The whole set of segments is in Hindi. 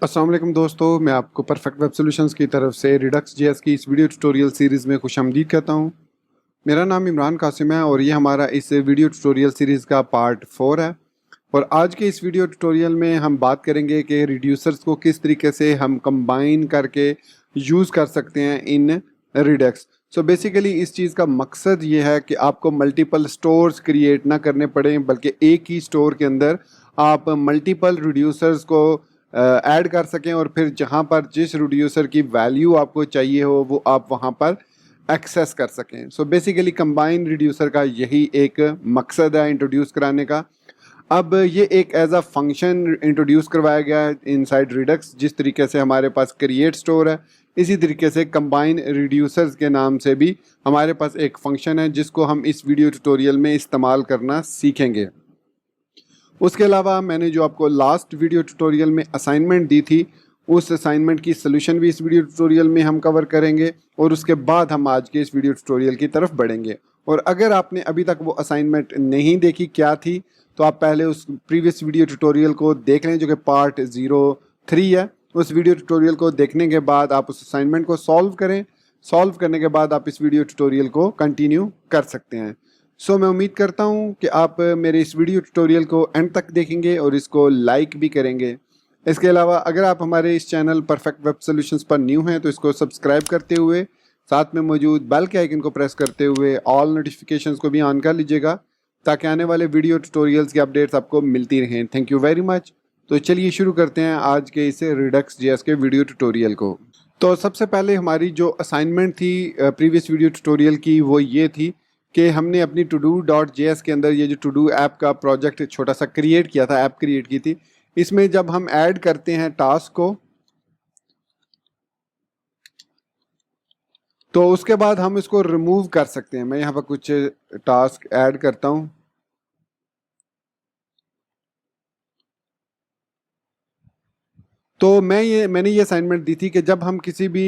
अस्सलाम वालेकुम दोस्तों, मैं आपको परफेक्ट वेब सॉल्यूशंस की तरफ से रिडक्स जेएस की इस वीडियो ट्यूटोरियल सीरीज़ में खुशामदीद कहता हूं। मेरा नाम इमरान कासिम है और ये हमारा इस वीडियो ट्यूटोरियल सीरीज़ का पार्ट 4 है। और आज के इस वीडियो ट्यूटोरियल में हम बात करेंगे कि रिड्यूसर्स को किस तरीके से हम कंबाइन करके यूज़ कर सकते हैं इन रिडक्स। सो बेसिकली इस चीज़ का मकसद ये है कि आपको मल्टीपल स्टोर्स क्रिएट ना करने पड़े, बल्कि एक ही स्टोर के अंदर आप मल्टीपल रिड्यूसर्स को ऐड कर सकें और फिर जहां पर जिस रिड्यूसर की वैल्यू आपको चाहिए हो वो आप वहां पर एक्सेस कर सकें। सो बेसिकली कंबाइन रिड्यूसर का यही एक मकसद है इंट्रोड्यूस कराने का। अब ये एक एज अ फंक्शन इंट्रोड्यूस करवाया गया है इनसाइड रिडक्स। जिस तरीके से हमारे पास क्रिएट स्टोर है, इसी तरीके से कंबाइन रिड्यूसर्स के नाम से भी हमारे पास एक फंक्शन है जिसको हम इस वीडियो ट्यूटोरियल में इस्तेमाल करना सीखेंगे। उसके अलावा मैंने जो आपको लास्ट वीडियो ट्यूटोरियल में असाइनमेंट दी थी, उस असाइनमेंट की सोल्यूशन भी इस वीडियो ट्यूटोरियल में हम कवर करेंगे और उसके बाद हम आज के इस वीडियो ट्यूटोरियल की तरफ बढ़ेंगे। और अगर आपने अभी तक वो असाइनमेंट नहीं देखी क्या थी, तो आप पहले उस प्रीवियस वीडियो ट्यूटोरियल को देख लें जो कि पार्ट 03 है। उस वीडियो ट्यूटोरियल को देखने के बाद आप उस असाइनमेंट को सॉल्व करें। सॉल्व करने के बाद आप इस वीडियो ट्यूटोरियल को कंटिन्यू कर सकते हैं। मैं उम्मीद करता हूँ कि आप मेरे इस वीडियो ट्यूटोरियल को एंड तक देखेंगे और इसको लाइक भी करेंगे। इसके अलावा अगर आप हमारे इस चैनल परफेक्ट वेब सॉल्यूशंस पर न्यू हैं तो इसको सब्सक्राइब करते हुए साथ में मौजूद बेल के आइकन को प्रेस करते हुए ऑल नोटिफिकेशंस को भी ऑन कर लीजिएगा, ताकि आने वाले वीडियो ट्यूटोरियल्स की अपडेट्स आपको मिलती रहें। Thank you very much. तो चलिए शुरू करते हैं आज के इस रिडक्स जेएस के वीडियो ट्यूटोरियल को। तो सबसे पहले हमारी जो असाइनमेंट थी प्रीवियस वीडियो ट्यूटोरियल की वो ये थी कि हमने अपनी टू डू डॉट जेएस के अंदर ये जो टू डू ऐप का प्रोजेक्ट छोटा सा क्रिएट किया था, ऐप क्रिएट की थी। इसमें जब हम ऐड करते हैं टास्क को, तो उसके बाद हम इसको रिमूव कर सकते हैं। मैं यहाँ पर कुछ टास्क ऐड करता हूँ। तो मैंने ये असाइनमेंट दी थी कि जब हम किसी भी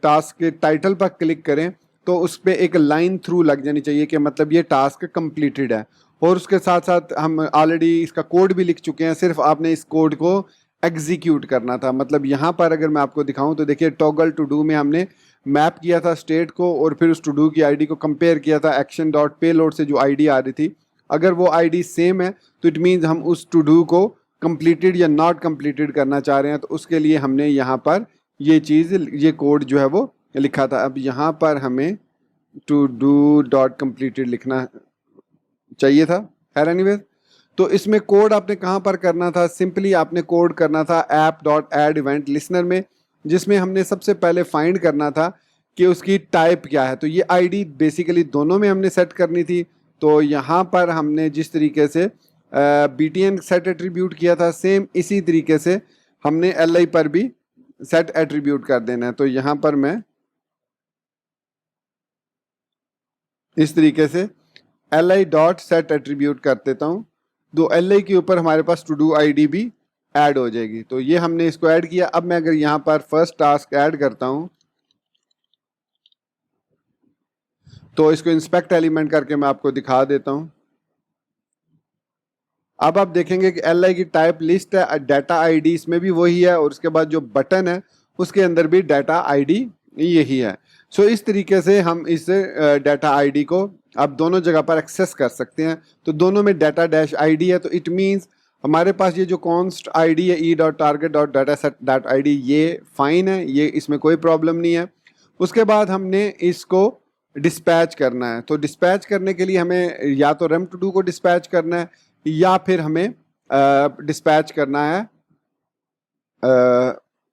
टास्क के टाइटल पर क्लिक करें तो उस पर एक लाइन थ्रू लग जानी चाहिए कि मतलब ये टास्क कंप्लीटेड है। और उसके साथ साथ हम ऑलरेडी इसका कोड भी लिख चुके हैं, सिर्फ आपने इस कोड को एग्जीक्यूट करना था। मतलब यहाँ पर अगर मैं आपको दिखाऊं तो देखिए, टॉगल टू डू में हमने मैप किया था स्टेट को और फिर उस टू डू की आईडी को कंपेयर किया था एक्शन डॉट पेलोड से जो आईडी आ रही थी। अगर वो आईडी सेम है तो इट मीन्स हम उस टू डू को कंप्लीटेड या नॉट कंप्लीटेड करना चाह रहे हैं। तो उसके लिए हमने यहाँ पर ये कोड जो है वो लिखा था। अब यहाँ पर हमें टू डू डॉट कंप्लीटेड लिखना चाहिए था। खैर एनीवेज, तो इसमें कोड आपने कहाँ पर करना था? सिंपली आपने कोड करना था app dot add event listener में, जिसमें हमने सबसे पहले फाइंड करना था कि उसकी टाइप क्या है। तो ये आईडी बेसिकली दोनों में हमने सेट करनी थी। तो यहाँ पर हमने जिस तरीके से BTN सेट एट्रीब्यूट किया था, सेम इसी तरीके से हमने LI पर भी सेट एट्रीब्यूट कर देना है। तो यहाँ पर मैं इस तरीके से LI डॉट सेट एट्रीब्यूट कर देता हूँ। तो LI के ऊपर हमारे पास टू डू आईडी भी ऐड हो जाएगी। तो ये हमने इसको ऐड किया। अब मैं अगर यहाँ पर फर्स्ट टास्क ऐड करता हूँ तो इसको इंस्पेक्ट एलिमेंट करके मैं आपको दिखा देता हूँ। अब आप देखेंगे कि LI की टाइप लिस्ट है, डाटा आईडी इसमें भी वही है और उसके बाद जो बटन है उसके अंदर भी डाटा आईडी यही है। सो इस तरीके से हम इस डाटा आईडी को अब दोनों जगह पर एक्सेस कर सकते हैं। तो दोनों में डाटा डैश आईडी है, तो इट मीन्स हमारे पास ये जो कॉन्स्ट आईडी है ई dot target dot data set dot ID, ये फाइन है, ये इसमें कोई प्रॉब्लम नहीं है। उसके बाद हमने इसको डिस्पैच करना है। तो डिस्पैच करने के लिए हमें या तो रेम टू डू को डिस्पैच करना है या फिर हमें डिस्पैच करना है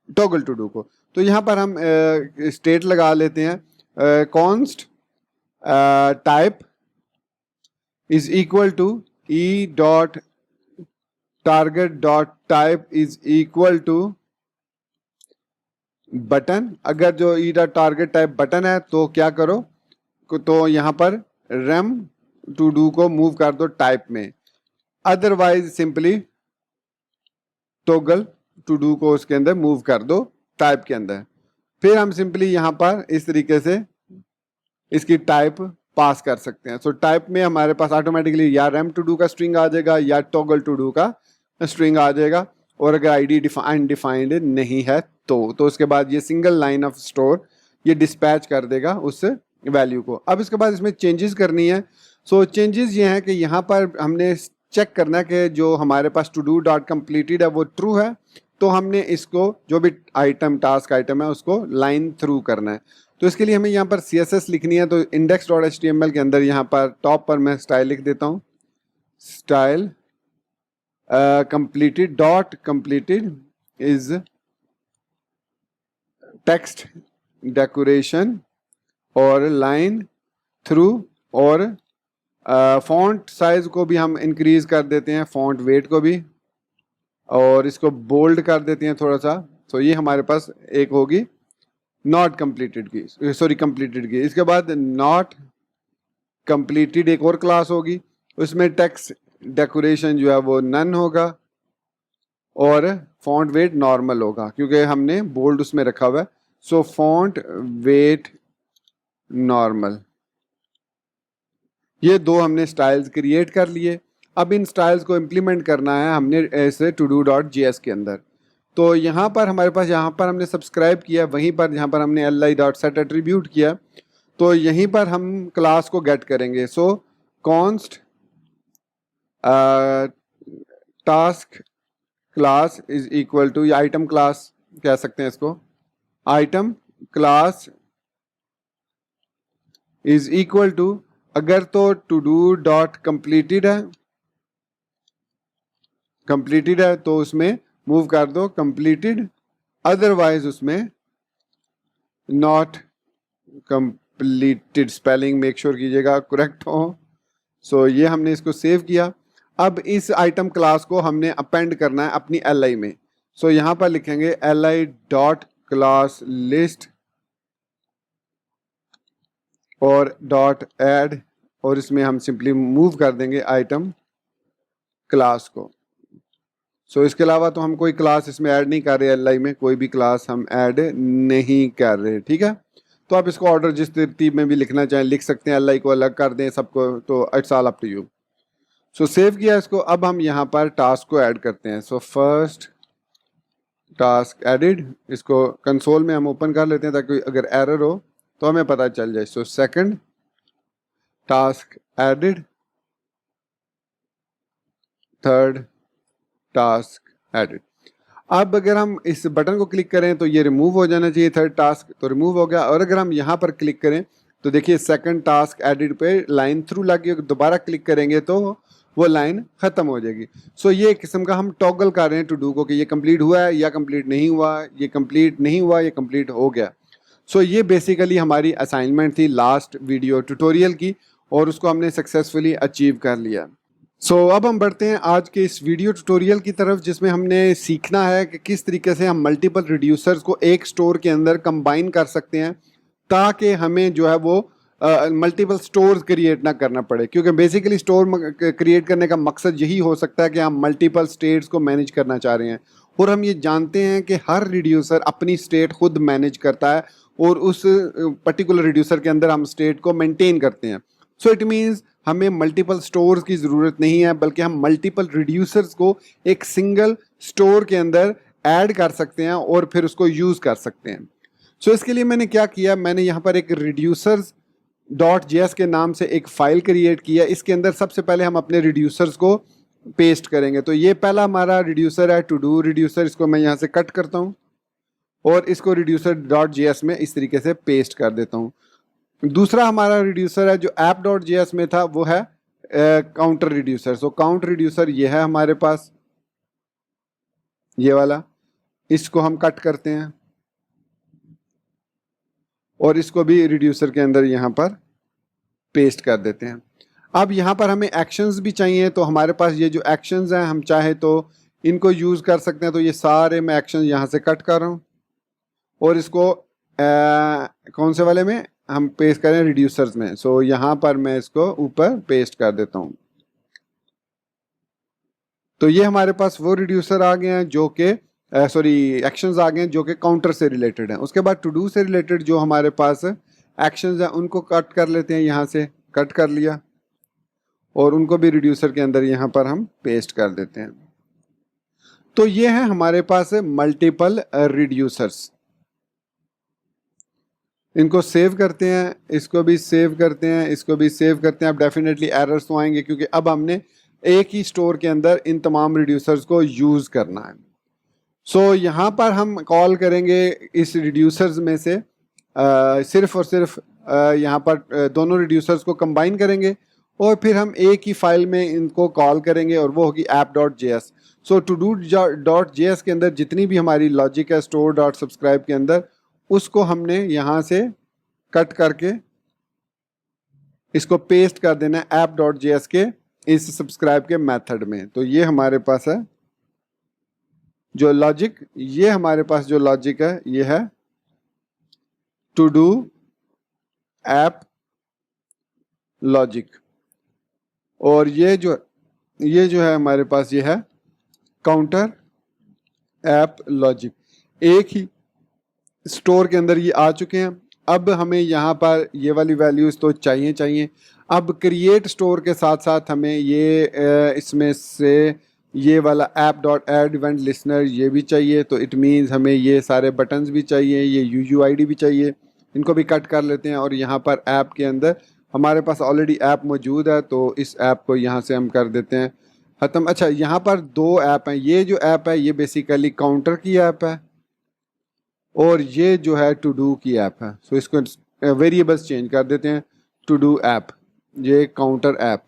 टॉगल टू डू को। तो यहाँ पर हम स्टेट लगा लेते हैं const type is equal to e dot target dot type is equal to button. अगर जो e dot target type button है तो क्या करो, तो यहाँ पर रेम टू डू को मूव कर दो टाइप में, otherwise simply toggle to do को उसके अंदर मूव कर दो टाइप के अंदर। फिर हम सिंपली यहाँ पर इस तरीके से इसकी टाइप पास कर सकते हैं। सो टाइप में हमारे पास ऑटोमेटिकली या रेम टू डू का स्ट्रिंग आ जाएगा या टॉगल टू डू का स्ट्रिंग आ जाएगा। और अगर आईडी अनडिफाइंड नहीं है तो उसके बाद ये सिंगल लाइन ऑफ स्टोर ये डिस्पैच कर देगा उस वैल्यू को। अब इसके बाद इसमें चेंजेस करनी है। सो चेंजेस ये हैं कि यहाँ पर हमने चेक करना है कि जो हमारे पास टू डू डॉट कम्प्लीटेड है वो ट्रू है, तो हमने इसको जो भी आइटम टास्क आइटम है उसको लाइन थ्रू करना है। तो इसके लिए हमें यहाँ पर CSS लिखनी है। तो index.html के अंदर यहाँ पर टॉप पर मैं स्टाइल लिख देता हूँ, style completed dot completed is text decoration और लाइन थ्रू, और फॉन्ट साइज को भी हम इंक्रीज कर देते हैं, फॉन्ट वेट को भी, और इसको बोल्ड कर देते हैं थोड़ा सा। तो ये हमारे पास एक होगी नॉट कंप्लीटेड की, सॉरी कंप्लीटेड की। इसके बाद नॉट कंप्लीटेड एक और क्लास होगी, उसमें टेक्स्ट डेकोरेशन जो है वो नन होगा और फॉन्ट वेट नॉर्मल होगा क्योंकि हमने बोल्ड उसमें रखा हुआ है। सो फॉन्ट वेट नॉर्मल, ये दो हमने स्टाइल्स क्रिएट कर लिए। अब इन स्टाइल्स को इम्प्लीमेंट करना है हमने ऐसे todo.js के अंदर। तो यहाँ पर हमारे पास, यहाँ पर हमने सब्सक्राइब किया, वहीं पर जहाँ पर हमने li.set एट्रीब्यूट किया, तो यहीं पर हम क्लास को गेट करेंगे। So const task class is equal to, या आइटम क्लास कह सकते हैं इसको, item class is equal to, अगर तो टू डू डॉट कंप्लीटेड है तो उसमें मूव कर दो कंप्लीटेड, अदरवाइज उसमें not completed. Spelling make sure कीजिएगा करेक्ट हो। सो ये हमने इसको सेव किया। अब इस आइटम क्लास को हमने अपेंड करना है अपनी li में। सो यहाँ पर लिखेंगे li डॉट क्लास लिस्ट और डॉट ऐड, और इसमें हम सिंपली मूव कर देंगे आइटम क्लास को। सो इसके अलावा तो हम कोई क्लास इसमें ऐड नहीं कर रहे, li में कोई भी क्लास हम ऐड नहीं कर रहे, ठीक है। तो आप इसको ऑर्डर जिस तरतीब में भी लिखना चाहें लिख सकते हैं, li को अलग कर दें सबको, तो it's all up to you. So save किया इसको। अब हम यहाँ पर टास्क को ऐड करते हैं। सो फर्स्ट टास्क एडिड, इसको कंसोल में हम ओपन कर लेते हैं ताकि अगर एरर हो तो हमें पता चल जाए। So second task added, third task added. अब अगर हम इस बटन को क्लिक करें तो ये रिमूव हो जाना चाहिए, थर्ड टास्क तो रिमूव हो गया। और अगर हम यहाँ पर क्लिक करें तो देखिए सेकंड टास्क एडिड पे लाइन थ्रू लगी, दोबारा क्लिक करेंगे तो वो लाइन खत्म हो जाएगी। सो ये एक किस्म का हम टॉगल कर रहे हैं टू डू को कि ये कंप्लीट हुआ है या कंप्लीट नहीं हुआ, ये कंप्लीट नहीं हुआ, ये कंप्लीट हो गया। सो ये बेसिकली हमारी असाइनमेंट थी लास्ट वीडियो ट्यूटोरियल की, और उसको हमने सक्सेसफुली अचीव कर लिया। सो अब हम बढ़ते हैं आज के इस वीडियो ट्यूटोरियल की तरफ, जिसमें हमने सीखना है कि किस तरीके से हम मल्टीपल रिड्यूसर्स को एक स्टोर के अंदर कंबाइन कर सकते हैं ताकि हमें जो है वो मल्टीपल स्टोर्स क्रिएट ना करना पड़े। क्योंकि बेसिकली स्टोर क्रिएट करने का मकसद यही हो सकता है कि हम मल्टीपल स्टेट्स को मैनेज करना चाह रहे हैं, और हम ये जानते हैं कि हर रिड्यूसर अपनी स्टेट खुद मैनेज करता है और उस पर्टिकुलर रिड्यूसर के अंदर हम स्टेट को मेंटेन करते हैं। सो इट मीन्स हमें मल्टीपल स्टोर्स की ज़रूरत नहीं है, बल्कि हम मल्टीपल रिड्यूसर्स को एक सिंगल स्टोर के अंदर ऐड कर सकते हैं और फिर उसको यूज़ कर सकते हैं। सो इसके लिए मैंने क्या किया, मैंने यहाँ पर एक reducers.js के नाम से एक फ़ाइल क्रिएट किया। इसके अंदर सबसे पहले हम अपने रिड्यूसर्स को पेस्ट करेंगे। तो ये पहला हमारा रिड्यूसर है टू डू रिड्यूसर, इसको मैं यहाँ से कट करता हूँ और इसको reducer.js में इस तरीके से पेस्ट कर देता हूँ। दूसरा हमारा रिड्यूसर है जो app.js में था, वो है counter reducer. So count reducer ये है हमारे पास, ये वाला, इसको हम कट करते हैं और इसको भी रिड्यूसर के अंदर यहाँ पर पेस्ट कर देते हैं। अब यहाँ पर हमें एक्शंस भी चाहिए, तो हमारे पास ये जो एक्शंस हैं हम चाहे तो इनको यूज़ कर सकते हैं। तो ये सारे मैं एक्शंस यहाँ से कट कर रहा हूँ और इसको कौन से वाले में हम पेस्ट करें, रिड्यूसर्स में। सो यहाँ पर मैं इसको ऊपर पेस्ट कर देता हूँ। तो ये हमारे पास वो रिड्यूसर आ गए हैं जो कि एक्शंस आ गए हैं जो कि काउंटर से रिलेटेड हैं। उसके बाद टू डू से रिलेटेड जो हमारे पास एक्शंस हैं उनको कट कर लेते हैं, यहाँ से कट कर लिया और उनको भी रिड्यूसर के अंदर यहाँ पर हम पेस्ट कर देते हैं। तो ये है हमारे पास मल्टीपल रिड्यूसर्स। इनको सेव करते हैं, इसको भी सेव करते हैं, इसको भी सेव करते हैं। अब डेफिनेटली एरर्स तो आएंगे क्योंकि अब हमने एक ही स्टोर के अंदर इन तमाम रिड्यूसर्स को यूज करना है। सो यहाँ पर हम कॉल करेंगे इस रिड्यूसर्स में से सिर्फ और सिर्फ यहाँ पर दोनों रिड्यूसर्स को कंबाइन करेंगे और फिर हम एक ही फाइल में इनको कॉल करेंगे और वो होगी app.js। सो to-do.js के अंदर जितनी भी हमारी लॉजिक है store.subscribe के अंदर, उसको हमने यहाँ से कट करके इसको पेस्ट कर देना है app.js के इस सब्सक्राइब के मेथड में। तो ये हमारे पास है जो लॉजिक, ये हमारे पास जो लॉजिक है ये है टू डू ऐप लॉजिक, और ये जो है हमारे पास ये है काउंटर ऐप लॉजिक। एक ही स्टोर के अंदर ये आ चुके हैं। अब हमें यहाँ पर ये वाली वैल्यूज तो चाहिए। अब क्रिएट स्टोर के साथ साथ हमें ये इसमें से ये वाला app.add event listener ये भी चाहिए। तो इट मीन्स हमें ये सारे बटन्स भी चाहिए, ये UUID भी चाहिए। इनको भी कट कर लेते हैं और यहाँ पर ऐप के अंदर हमारे पास ऑलरेडी ऐप मौजूद है, तो इस ऐप को यहाँ से हम कर देते हैं ख़त्म। अच्छा, यहाँ पर दो ऐप हैं। ये जो ऐप है ये बेसिकली काउंटर की ऐप है और ये जो है टू डू की ऐप है। सो इसको वेरिएबल्स चेंज कर देते हैं। टू डू ऐप, ये काउंटर ऐप,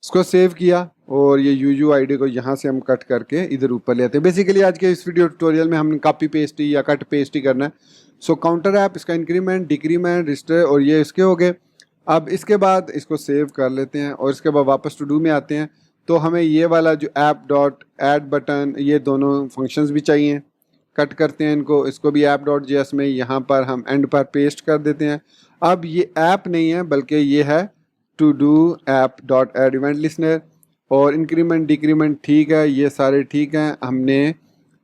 इसको सेव किया और ये UUID को यहाँ से हम कट करके इधर ऊपर ले आते हैं। बेसिकली आज के इस वीडियो ट्यूटोरियल में हमने कॉपी पेस्ट ही या कट पेस्ट ही करना है। सो काउंटर ऐप, इसका इंक्रीमेंट, डिक्रीमेंट, रजिस्टर और ये इसके हो गए। अब इसके बाद इसको सेव कर लेते हैं और इसके बाद वापस टू डू में आते हैं। तो हमें ये वाला जो app.add बटन, ये दोनों फंक्शंस भी चाहिए। कट करते हैं इनको, इसको भी app.js में यहाँ पर हम एंड पर पेस्ट कर देते हैं। अब ये ऐप नहीं है बल्कि ये है to do app.add event listener, और इंक्रीमेंट डिक्रीमेंट ठीक है, ये सारे ठीक हैं। हमने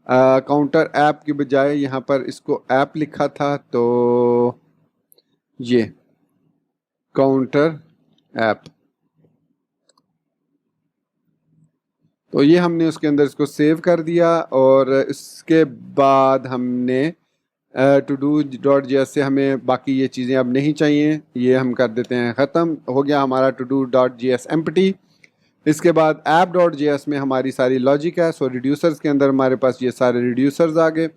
काउंटर ऐप की बजाय यहाँ पर इसको ऐप लिखा था, तो ये काउंटर ऐप, तो ये हमने उसके अंदर इसको सेव कर दिया। और इसके बाद हमने to-do.js से हमें बाकी ये चीज़ें अब नहीं चाहिए, ये हम कर देते हैं ख़त्म। हो गया हमारा to-do.js एम्प्टी। इसके बाद app.js में हमारी सारी लॉजिक है। सो रिड्यूसर्स के अंदर हमारे पास ये सारे रिड्यूसर्स आ गए।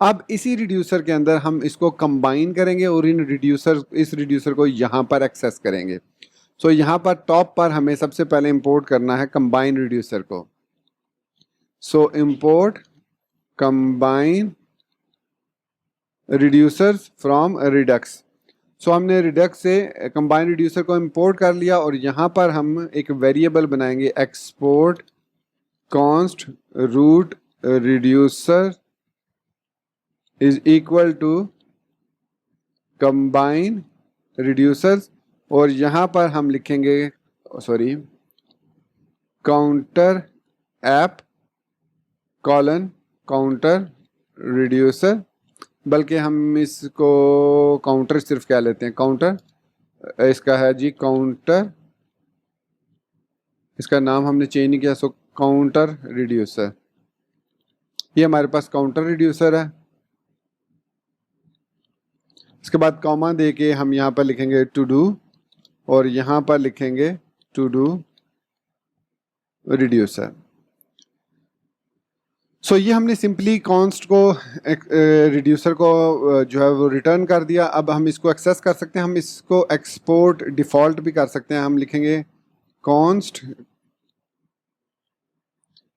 अब इसी रिड्यूसर के अंदर हम इसको कंबाइन करेंगे और इस रिड्यूसर को यहाँ पर एक्सेस करेंगे। सो यहाँ पर टॉप पर हमें सबसे पहले इंपोर्ट करना है कंबाइन रिड्यूसर को। So import combine reducers from Redux. So हमने रिडक्स से कंबाइन रिड्यूसर को इंपोर्ट कर लिया और यहाँ पर हम एक वेरिएबल बनाएंगे, export const root reducer is equal to combine reducers, और यहाँ पर हम लिखेंगे counter app colon counter reducer, बल्कि हम इसको काउंटर सिर्फ कह लेते हैं। काउंटर, इसका है जी काउंटर, इसका नाम हमने चेंज नहीं किया। सो काउंटर रिड्यूसर, ये हमारे पास काउंटर रिड्यूसर है। इसके बाद कॉमा दे के हम यहाँ पर लिखेंगे टू डू और यहाँ पर लिखेंगे टू डू रिड्यूसर। सो ये हमने सिंपली कॉन्स्ट को रिड्यूसर को जो है वो रिटर्न कर दिया। अब हम इसको एक्सेस कर सकते हैं, हम इसको एक्सपोर्ट डिफ़ॉल्ट भी कर सकते हैं। हम लिखेंगे कॉन्स्ट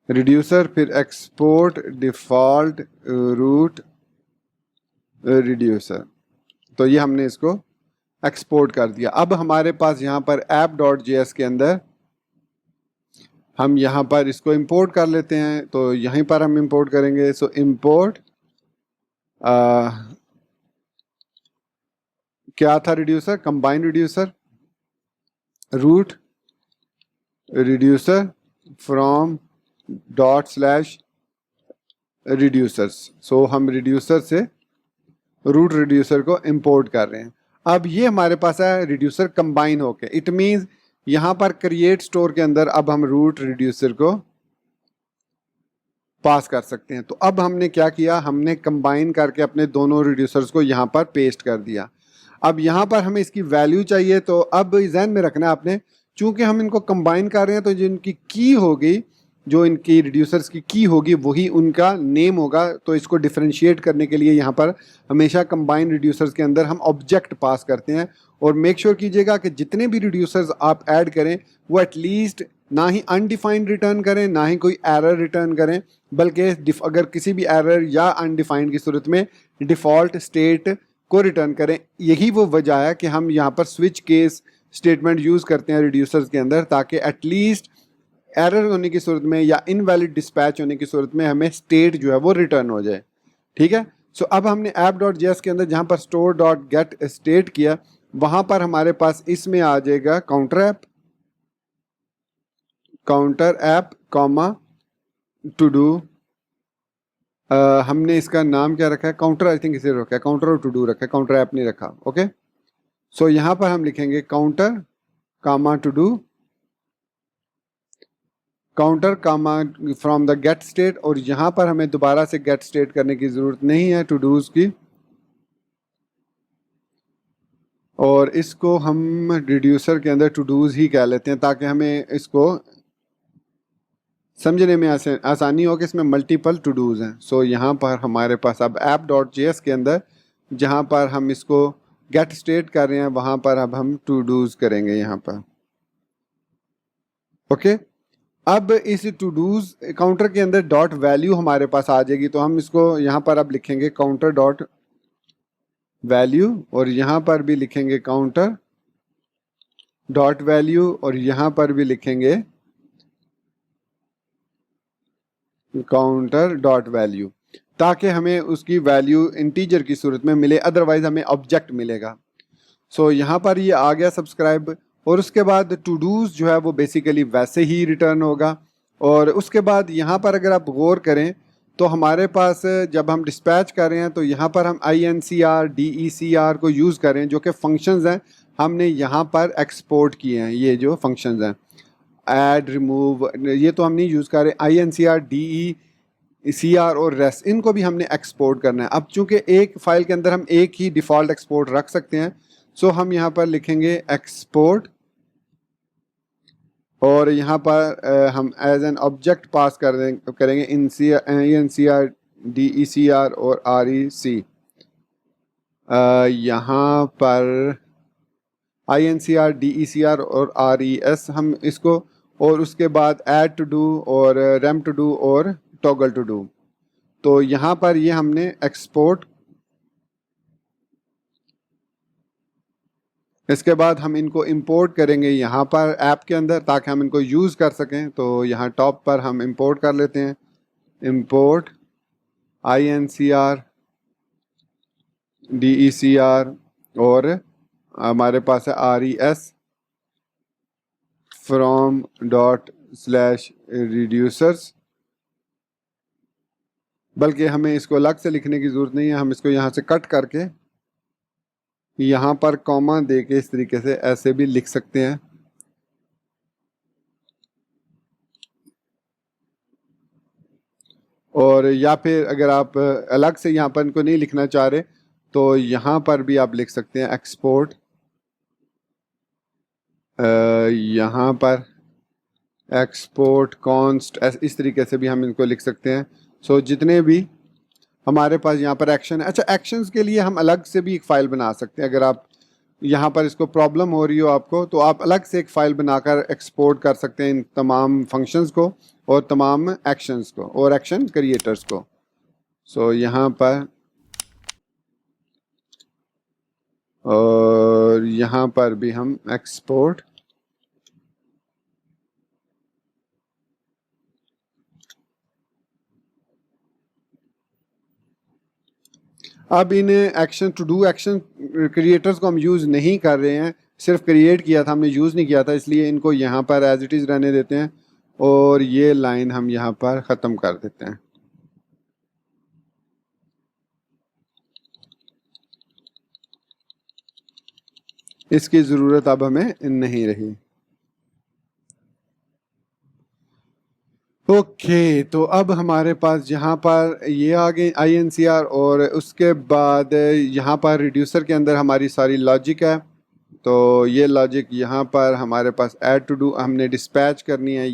रिड्यूसर, फिर एक्सपोर्ट डिफ़ॉल्ट रूट रिड्यूसर। तो ये हमने इसको एक्सपोर्ट कर दिया। अब हमारे पास यहाँ पर app.js के अंदर हम यहाँ पर इसको इंपोर्ट कर लेते हैं। तो यहीं पर हम इंपोर्ट करेंगे। सो इंपोर्ट क्या था reducer, combine reducer, root reducer from ./reducers. So हम रिड्यूसर से रूट रिड्यूसर को इंपोर्ट कर रहे हैं। अब ये हमारे पास है रिड्यूसर कंबाइन होके। इट मीन्स यहाँ पर क्रिएट स्टोर के अंदर अब हम रूट रिड्यूसर को पास कर सकते हैं। तो अब हमने क्या किया, हमने कंबाइन करके अपने दोनों रिड्यूसर्स को यहाँ पर पेस्ट कर दिया। अब यहाँ पर हमें इसकी वैल्यू चाहिए, तो अब ध्यान में रखना है आपने, चूंकि हम इनको कंबाइन कर रहे हैं तो जो इनकी की होगी, जो इनकी रिड्यूसर्स की की होगी वही उनका नेम होगा। तो इसको डिफरेंशिएट करने के लिए यहाँ पर हमेशा कंबाइन रिड्यूसर्स के अंदर हम ऑब्जेक्ट पास करते हैं। और मेक श्योर कीजिएगा कि जितने भी रिड्यूसर्स आप ऐड करें वो एटलीस्ट ना ही अनडिफाइंड रिटर्न करें ना ही कोई एरर रिटर्न करें, बल्कि अगर किसी भी एरर या अनडिफाइंड की सूरत में डिफ़ॉल्ट स्टेट को रिटर्न करें। यही वो वजह है कि हम यहाँ पर स्विच केस स्टेटमेंट यूज़ करते हैं रिड्यूसर्स के अंदर, ताकि एटलीस्ट एरर होने की सूरत में या इनवैलिड डिस्पैच होने की सूरत में हमें स्टेट जो है वो रिटर्न हो जाए। ठीक है। सो अब हमने app.js के अंदर जहाँ पर store.get स्टेट किया, वहाँ पर हमारे पास इसमें आ जाएगा counter app comma two do. हमने इसका नाम क्या रखा है, काउंटर, आई थिंक इसे रखा है काउंटर और टू डू रखा है, काउंटर ऐप नहीं रखा। ओके, सो यहाँ पर हम लिखेंगे counter comma to do, counter comma from the get state. और यहाँ पर हमें दोबारा से गेट स्टेट करने की ज़रूरत नहीं है टू डूज की, और इसको हम रिड्यूसर के अंदर टू डूज ही कह लेते हैं ताकि हमें इसको समझने में आसानी हो कि इसमें मल्टीपल टू डूज हैं। सो यहाँ पर हमारे पास अब app.js के अंदर जहाँ पर हम इसको गेट स्टेट कर रहे हैं वहाँ पर अब हम टू डूज करेंगे यहाँ पर। ओके, अब इस टू डूज काउंटर के अंदर डॉट वैल्यू हमारे पास आ जाएगी, तो हम इसको यहाँ पर अब लिखेंगे काउंटर डॉट वैल्यू, और यहाँ पर भी लिखेंगे काउंटर डॉट वैल्यू, और यहाँ पर भी लिखेंगे काउंटर डॉट वैल्यू, ताकि हमें उसकी वैल्यू इंटीजर की सूरत में मिले, अदरवाइज हमें ऑब्जेक्ट मिलेगा। सो यहाँ पर ये आ गया सब्सक्राइब, और उसके बाद टू डूज जो है वो बेसिकली वैसे ही रिटर्न होगा। और उसके बाद यहाँ पर अगर आप गौर करें तो हमारे पास जब हम डिस्पैच कर रहे हैं तो यहाँ पर हम INCR DECR को यूज़ कर रहे हैं, जो कि फंक्शंस हैं हमने यहाँ पर एक्सपोर्ट किए हैं। ये जो फंक्शंस हैं ऐड रिमूव, ये तो हम नहीं यूज़ कर रहे। INCR DECR और रेस्ट, इनको भी हमने एक्सपोर्ट करना है। अब चूंकि एक फ़ाइल के अंदर हम एक ही डिफ़ॉल्ट एक्सपोर्ट रख सकते हैं, सो हम यहाँ पर लिखेंगे एक्सपोर्ट, और यहाँ पर हम एज एन ऑब्जेक्ट पास करेंगे INCR DECR और REC। यहाँ पर INCR DECR और RES हम इसको, और उसके बाद ऐड टू डू और रैम टू डू और टॉगल टू डू। तो यहाँ पर ये हमने एक्सपोर्ट, इसके बाद हम इनको इंपोर्ट करेंगे यहाँ पर ऐप के अंदर ताकि हम इनको यूज़ कर सकें। तो यहाँ टॉप पर हम इंपोर्ट कर लेते हैं, इंपोर्ट INCR DECR और हमारे पास है RES from dot slash reducers, बल्कि हमें इसको अलग से लिखने की ज़रूरत नहीं है, हम इसको यहाँ से कट करके यहाँ पर कॉमा दे के इस तरीके से ऐसे भी लिख सकते हैं। और या फिर अगर आप अलग से यहाँ पर इनको नहीं लिखना चाह रहे तो यहाँ पर भी आप लिख सकते हैं एक्सपोर्ट, यहाँ पर एक्सपोर्ट कॉन्स्ट, इस तरीके से भी हम इनको लिख सकते हैं। सो जितने भी हमारे पास यहाँ पर एक्शन है, अच्छा एक्शंस के लिए हम अलग से भी एक फ़ाइल बना सकते हैं। अगर आप यहाँ पर इसको प्रॉब्लम हो रही हो आपको, तो आप अलग से एक फ़ाइल बनाकर एक्सपोर्ट कर सकते हैं इन तमाम फंक्शंस को और तमाम एक्शंस को और एक्शन क्रिएटर्स को। सो यहाँ पर और यहाँ पर भी हम एक्सपोर्ट, अब इन action to do action creators को हम यूज़ नहीं कर रहे हैं, सिर्फ क्रिएट किया था हमने, यूज़ नहीं किया था, इसलिए इनको यहाँ पर एज इट इज़ रहने देते हैं और ये लाइन हम यहाँ पर ख़त्म कर देते हैं। इसकी ज़रूरत अब हमें नहीं रही। ओके, तो अब हमारे पास यहाँ पर ये आ गए INCR, और उसके बाद यहाँ पर रिड्यूसर के अंदर हमारी सारी लॉजिक है। तो ये लॉजिक यहाँ पर हमारे पास ऐड टू डू हमने डिस्पैच करनी है,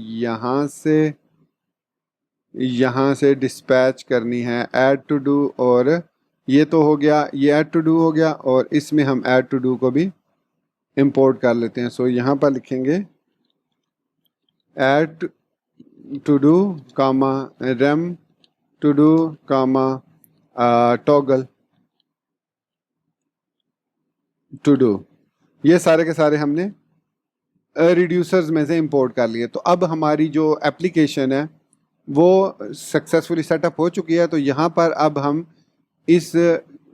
यहाँ से डिस्पैच करनी है ऐड टू डू, और ये तो हो गया, ये ऐड टू डू हो गया, और इसमें हम ऐड टू डू को भी इंपोर्ट कर लेते हैं। सो यहाँ पर लिखेंगे add to do comma rem to do comma toggle to do, ये सारे के सारे हमने रिड्यूसर्स में से इंपोर्ट कर लिए। तो अब हमारी जो एप्लीकेशन है वो सक्सेसफुली सेटअप हो चुकी है। तो यहाँ पर अब हम इस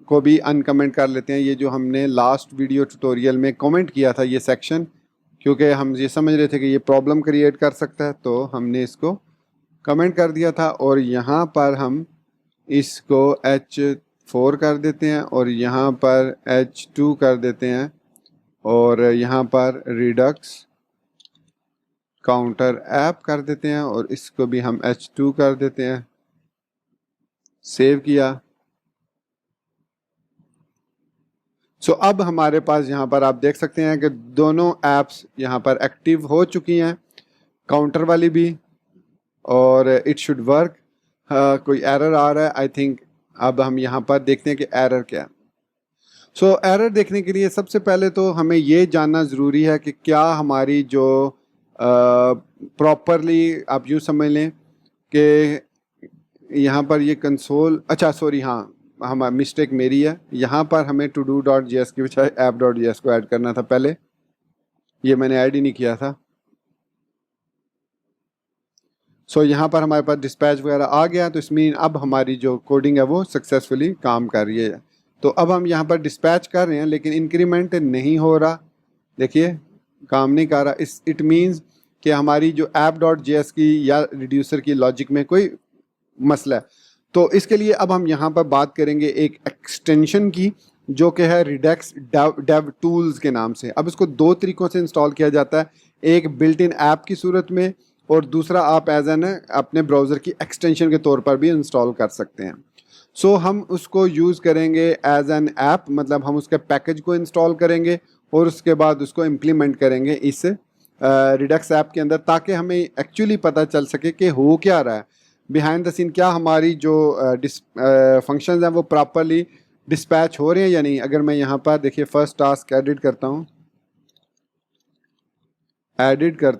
को भी अनकमेंट कर लेते हैं, ये जो हमने लास्ट वीडियो ट्यूटोरियल में कमेंट किया था ये सेक्शन, क्योंकि हम ये समझ रहे थे कि ये प्रॉब्लम क्रिएट कर सकता है, तो हमने इसको कमेंट कर दिया था। और यहाँ पर हम इसको H4 कर देते हैं, और यहाँ पर H2 कर देते हैं, और यहाँ पर रिडक्स काउंटर ऐप कर देते हैं, और इसको भी हम H2 कर देते हैं। सेव किया। सो अब हमारे पास यहाँ पर आप देख सकते हैं कि दोनों ऐप्स यहाँ पर एक्टिव हो चुकी हैं, काउंटर वाली भी, और इट शुड वर्क। कोई एरर आ रहा है आई थिंक। अब हम यहाँ पर देखते हैं कि एरर क्या है। सो एरर देखने के लिए सबसे पहले तो हमें ये जानना ज़रूरी है कि क्या हमारी जो प्रॉपरली आप यूँ समझ लें कि यहाँ पर ये कंसोल, अच्छा सॉरी, हाँ हम मिस्टेक मेरी है, यहाँ पर हमें to do dot G S की बजाय ऐप डॉट जी एस को ऐड करना था पहले, ये मैंने ऐड ही नहीं किया था। सो यहाँ पर हमारे पास डिस्पैच वगैरह आ गया, तो इसमें अब हमारी जो कोडिंग है वो सक्सेसफुली काम कर रही है। तो अब हम यहाँ पर डिस्पैच कर रहे हैं लेकिन इंक्रीमेंट नहीं हो रहा, देखिए काम नहीं कर रहा। इट मीन्स कि हमारी जो ऐप डॉट जी एस की या रिड्यूसर की लॉजिक में कोई मसला है। तो इसके लिए अब हम यहाँ पर बात करेंगे एक एक्सटेंशन की, जो कि है रिडक्स डेव टूल्स के नाम से। अब इसको दो तरीक़ों से इंस्टॉल किया जाता है, एक बिल्ट इन ऐप की सूरत में, और दूसरा आप एज एन अपने ब्राउज़र की एक्सटेंशन के तौर पर भी इंस्टॉल कर सकते हैं। सो हम उसको यूज़ करेंगे एज एन ऐप, मतलब हम उसके पैकेज को इंस्टॉल करेंगे और उसके बाद उसको इम्प्लीमेंट करेंगे इस रिडक्स ऐप के अंदर, ताकि हमें एक्चुअली पता चल सके कि हो क्या रहा है बिहाइंड द सीन, क्या हमारी जो फंक्शंस हैं वो प्रॉपरली डिस्पैच हो रहे हैं या नहीं। अगर मैं यहाँ पर देखिए फर्स्ट टास्क एडिट करता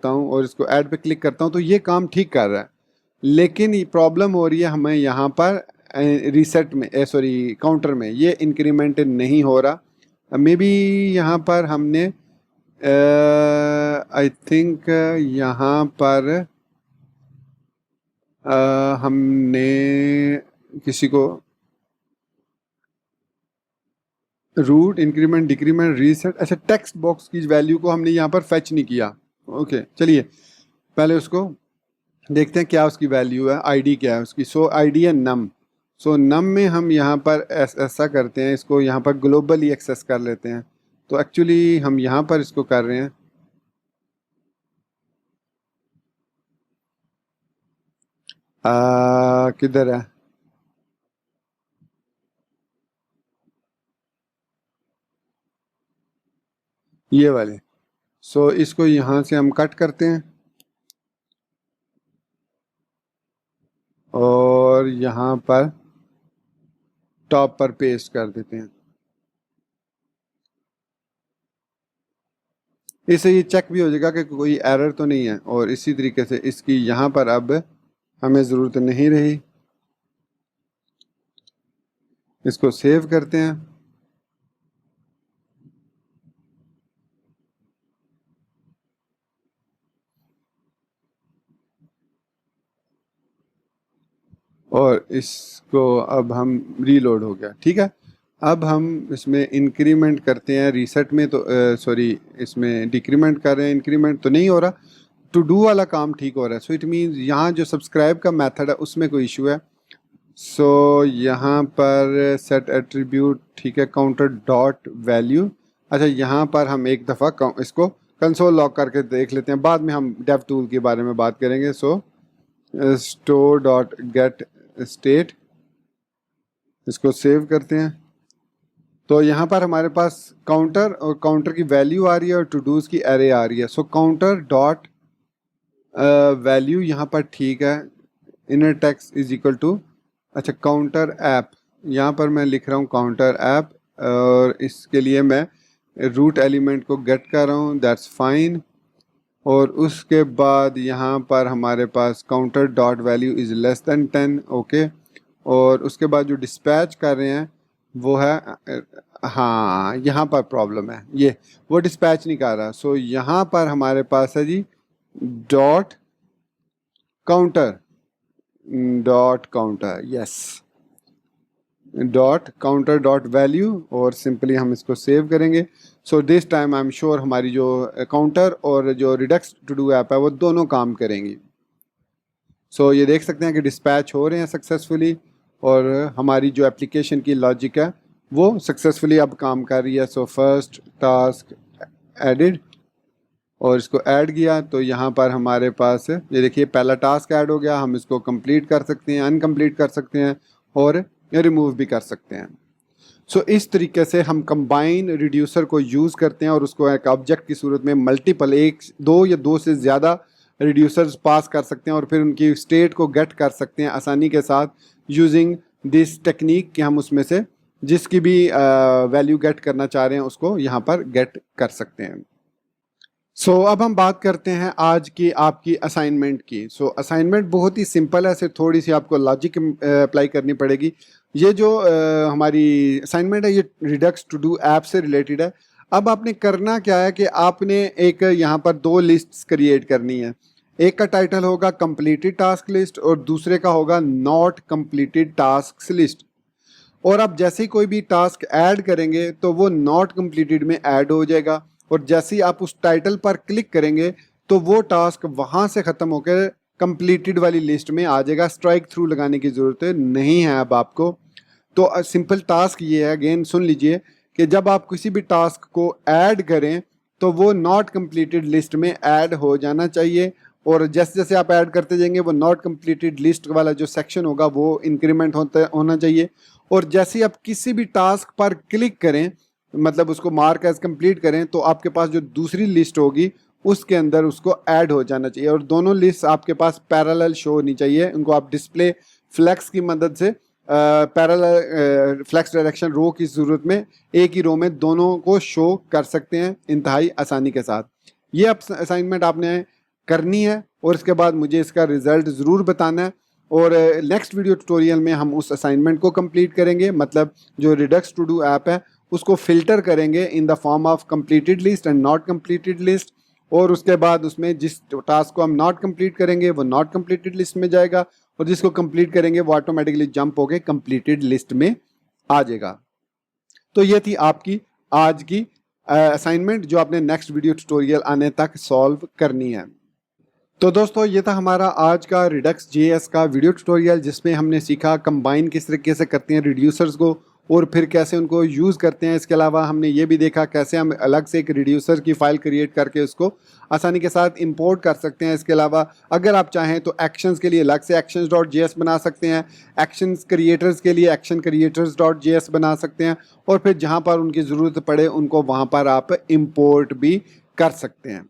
हूँ और इसको ऐड पे क्लिक करता हूँ, तो ये काम ठीक कर रहा है, लेकिन प्रॉब्लम हो रही है हमें यहाँ पर रीसेट में, सॉरी काउंटर में, ये इंक्रीमेंट नहीं हो रहा। मे बी यहाँ पर हमने आई थिंक यहाँ पर हमने किसी को रूट इंक्रीमेंट डिक्रीमेंट रीसेट, अच्छा टेक्स्ट बॉक्स की वैल्यू को हमने यहाँ पर फैच नहीं किया। ओके चलिए पहले उसको देखते हैं क्या उसकी वैल्यू है, आईडी क्या है उसकी। सो आईडी है नम। सो नम में हम यहाँ पर ऐसा करते हैं, इसको यहाँ पर ग्लोबली एक्सेस कर लेते हैं। तो एक्चुअली हम यहाँ पर इसको कर रहे हैं, किधर है, ये वाले। सो इसको यहाँ से हम कट करते हैं और यहाँ पर टॉप पर पेस्ट कर देते हैं। इससे ये चेक भी हो जाएगा कि कोई एरर तो नहीं है, और इसी तरीके से इसकी यहाँ पर अब हमें ज़रूरत नहीं रही। इसको सेव करते हैं। और इसको अब हम रीलोड हो गया, ठीक है। अब हम इसमें इंक्रीमेंट करते हैं रीसेट में, तो सॉरी इसमें डिक्रीमेंट कर रहे हैं, इंक्रीमेंट तो नहीं हो रहा, टू डू वाला काम ठीक हो रहा है। सो इट मीन्स यहाँ जो सब्सक्राइब का मेथड है उसमें कोई इशू है। सो यहाँ पर सेट एट्रीब्यूट, ठीक है, काउंटर डॉट वैल्यू। अच्छा यहाँ पर हम एक दफ़ा इसको कंसोल लॉक करके देख लेते हैं, बाद में हम डेव टूल के बारे में बात करेंगे। सो स्टोर डॉट गेट स्टेट, इसको सेव करते हैं। तो यहाँ पर हमारे पास काउंटर और काउंटर की वैल्यू आ रही है और टू डूज की एरे आ रही है। सो काउंटर डॉट वैल्यू यहाँ पर ठीक है, inner text is equal to, अच्छा काउंटर ऐप, यहाँ पर मैं लिख रहा हूँ काउंटर ऐप और इसके लिए मैं रूट एलिमेंट को गेट कर रहा हूँ, दैट्स फाइन। और उसके बाद यहाँ पर हमारे पास counter dot value is less than 10, okay. और उसके बाद जो डिस्पैच कर रहे हैं वो है, हाँ यहाँ पर प्रॉब्लम है, ये वो डिस्पैच नहीं कर रहा। सो यहाँ पर हमारे पास है G dot counter, dot counter, yes, dot counter dot value, और सिंपली हम इसको सेव करेंगे। So this time I am sure हमारी जो काउंटर और जो रिडक्स टू डू ऐप है वो दोनों काम करेंगी। सो ये देख सकते हैं कि डिस्पैच हो रहे हैं सक्सेसफुली और हमारी जो एप्लीकेशन की लॉजिक है वो सक्सेसफुली अब काम कर रही है। सो फर्स्ट टास्क एडिड और इसको ऐड किया तो यहाँ पर हमारे पास ये देखिए पहला टास्क ऐड हो गया। हम इसको कंप्लीट कर सकते हैं, अनकम्प्लीट कर सकते हैं और रिमूव भी कर सकते हैं। सो इस तरीके से हम कंबाइन रिड्यूसर को यूज़ करते हैं और उसको एक ऑब्जेक्ट की सूरत में मल्टीपल, एक, दो या दो से ज़्यादा रिड्यूसर्स पास कर सकते हैं और फिर उनकी स्टेट को गेट कर सकते हैं आसानी के साथ यूजिंग दिस टेक्निक कि हम उसमें से जिसकी भी वैल्यू गेट करना चाह रहे हैं उसको यहाँ पर गेट कर सकते हैं। सो अब हम बात करते हैं आज की आपकी असाइनमेंट की। सो असाइनमेंट बहुत ही सिंपल है, सिर्फ थोड़ी सी आपको लॉजिक अप्लाई करनी पड़ेगी। ये जो हमारी असाइनमेंट है ये रिडक्स टू डू ऐप से रिलेटेड है। अब आपने करना क्या है कि आपने एक यहाँ पर दो लिस्ट्स क्रिएट करनी है। एक का टाइटल होगा कंप्लीटेड टास्क लिस्ट और दूसरे का होगा नॉट कंप्लीटेड टास्क लिस्ट। और आप जैसे ही कोई भी टास्क ऐड करेंगे तो वो नॉट कंप्लीटेड में ऐड हो जाएगा और जैसे ही आप उस टाइटल पर क्लिक करेंगे तो वो टास्क वहाँ से ख़त्म होकर कंप्लीटेड वाली लिस्ट में आ जाएगा। स्ट्राइक थ्रू लगाने की ज़रूरत नहीं है अब आपको। तो सिंपल टास्क ये है, अगेन सुन लीजिए, कि जब आप किसी भी टास्क को ऐड करें तो वो नॉट कंप्लीटेड लिस्ट में ऐड हो जाना चाहिए और जैसे जैसे आप ऐड करते जाएंगे वो नॉट कंप्लीटेड लिस्ट वाला जो सेक्शन होगा वो इंक्रीमेंट होना चाहिए। और जैसे ही आप किसी भी टास्क पर क्लिक करें, मतलब उसको मार्क एज कंप्लीट करें, तो आपके पास जो दूसरी लिस्ट होगी उसके अंदर उसको ऐड हो जाना चाहिए। और दोनों लिस्ट आपके पास पैरेलल शो होनी चाहिए। उनको आप डिस्प्ले फ्लैक्स की मदद से पैरेलल फ्लैक्स डायरेक्शन रो की ज़रूरत में एक ही रो में दोनों को शो कर सकते हैं इंतहाई आसानी के साथ। ये असाइनमेंट आपने करनी है और इसके बाद मुझे इसका रिजल्ट ज़रूर बताना है। और नेक्स्ट वीडियो ट्यूटोरियल में हम उस असाइनमेंट को कंप्लीट करेंगे, मतलब जो रिडक्स टू डू ऐप है उसको फिल्टर करेंगे in the form of completed list and not completed list. और उसके बाद उसमें जिस टास्क को हम नॉट कंप्लीट करेंगे वो नॉट कंप्लीटेड लिस्ट में जाएगा और जिसको कंप्लीट करेंगे वो ऑटोमेटिकली जंप होके कंप्लीटेड लिस्ट में आ जाएगा। तो ये थी आपकी आज की असाइनमेंट जो आपने नेक्स्ट वीडियो ट्यूटोरियल आने तक सॉल्व करनी है। तो दोस्तों ये था हमारा आज का रिडक्स जेएस का वीडियो ट्यूटोरियल जिसमें हमने सीखा कंबाइन किस तरीके से करते हैं रिड्यूसर्स को और फिर कैसे उनको यूज़ करते हैं। इसके अलावा हमने ये भी देखा कैसे हम अलग से एक रिड्यूसर की फ़ाइल क्रिएट करके उसको आसानी के साथ इंपोर्ट कर सकते हैं। इसके अलावा अगर आप चाहें तो एक्शंस के लिए अलग से actions.js बना सकते हैं, एक्शंस क्रिएटर्स के लिए एक्शन क्रिएटर्स.js बना सकते हैं और फिर जहाँ पर उनकी ज़रूरत पड़े उनको वहाँ पर आप इंपोर्ट भी कर सकते हैं।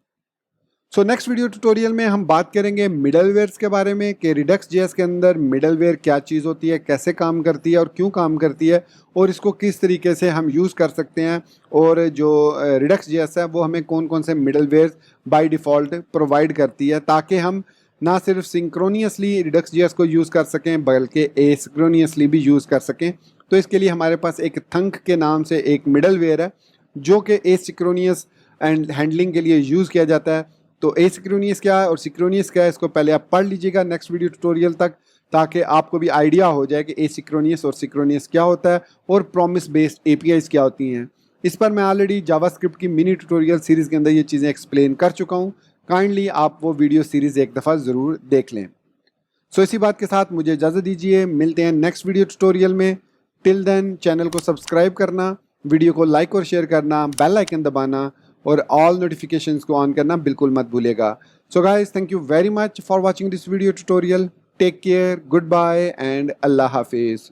सो नेक्स्ट वीडियो ट्यूटोरियल में हम बात करेंगे मिडलवेयर्स के बारे में कि रिडक्स जेएस के अंदर मिडलवेयर क्या चीज़ होती है, कैसे काम करती है और क्यों काम करती है और इसको किस तरीके से हम यूज़ कर सकते हैं। और जो रिडक्स जेएस है वो हमें कौन कौन से मिडलवेयर्स बाय डिफ़ॉल्ट प्रोवाइड करती है ताकि हम ना सिर्फ सिंक्रोनियसली रिडक्स जेएस को यूज़ कर सकें बल्कि एसिंक्रोनियसली भी यूज़ कर सकें। तो इसके लिए हमारे पास एक थंक के नाम से एक मिडलवेयर है जो कि एसिंक्रोनियस एंड हैंडलिंग के लिए यूज़ किया जाता है। तो एसिंक्रोनियस क्या है और सिंक्रोनियस क्या है इसको पहले आप पढ़ लीजिएगा नेक्स्ट वीडियो ट्यूटोरियल तक ताकि आपको भी आइडिया हो जाए कि एसिंक्रोनियस और सिंक्रोनियस क्या होता है और प्रॉमिस बेस्ड एपीआईज क्या होती हैं। इस पर मैं ऑलरेडी जावास्क्रिप्ट की मिनी ट्यूटोरियल सीरीज़ के अंदर ये चीज़ें एक्सप्लेन कर चुका हूँ। काइंडली आप वो वीडियो सीरीज़ एक दफ़ा ज़रूर देख लें। सो इसी बात के साथ मुझे इजाज़त दीजिए, मिलते हैं नेक्स्ट वीडियो ट्यूटोरियल में। टिल देन चैनल को सब्सक्राइब करना, वीडियो को लाइक और शेयर करना, बेल आइकन दबाना और ऑल नोटिफिकेशंस को ऑन करना बिल्कुल मत भूलिएगा। So guys, thank you very much for watching this video tutorial. Take care, goodbye and Allah Hafiz.